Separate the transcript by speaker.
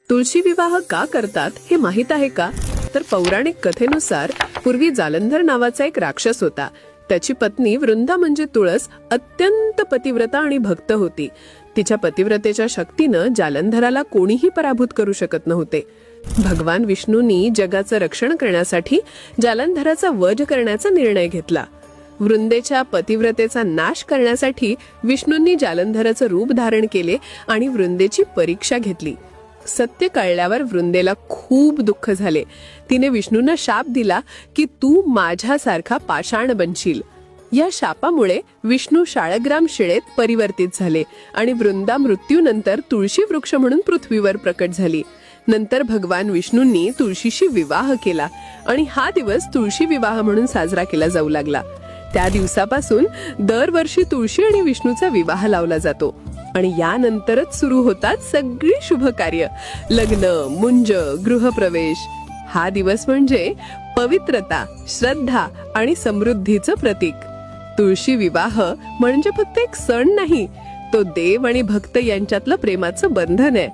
Speaker 1: तुळशी विवाह का करतात हे माहित आहे का? तर पौराणिक कथेनुसार पूर्वी जालंधर नावाचा एक राक्षस होता. त्याची पत्नी वृंदा म्हणजे तुळस अत्यंत पतिव्रता आणि भक्त होती. तिच्या पतिव्रतेच्या शक्तीनं जालंधराला कोणीही पराभूत करू शकत नव्हते. भगवान विष्णूंनी जगाचं रक्षण करण्यासाठी जालंधराचा वध करण्याचा निर्णय घेतला. वृंदेच्या पतिव्रतेचा नाश करण्यासाठी विष्णूंनी जालंधराचं रूप धारण केले आणि वृंदेची परीक्षा घेतली. सत्य कळल्यावर वृंदेला खूप दुःख झाले. तिने विष्णूंना शाप दिला की तू माझ्यासारखा पाषाण बनशील. या शापामुळे विष्णू शाळग्राम शिळेत परिवर्तित झाले आणि वृंदा मृत्यूनंतर तुळशी वृक्ष म्हणून पृथ्वीवर प्रकट झाली. नंतर भगवान विष्णूंनी तुळशीशी विवाह केला आणि हा दिवस तुळशी विवाह म्हणून साजरा केला जाऊ लागला. त्या दिवसापासून दरवर्षी तुळशी आणि विष्णूचा विवाह लावला जातो आणि यानंतरच सुरू होतात सगळी शुभ कार्य, लग्न, मुंज, गृहप्रवेश. हा दिवस म्हणजे पवित्रता, श्रद्धा आणि समृद्धीचं प्रतीक. तुळशी विवाह म्हणजे फक्त एक सण नाही, तो देव आणि भक्त यांच्यातलं प्रेमाचं बंधन आहे.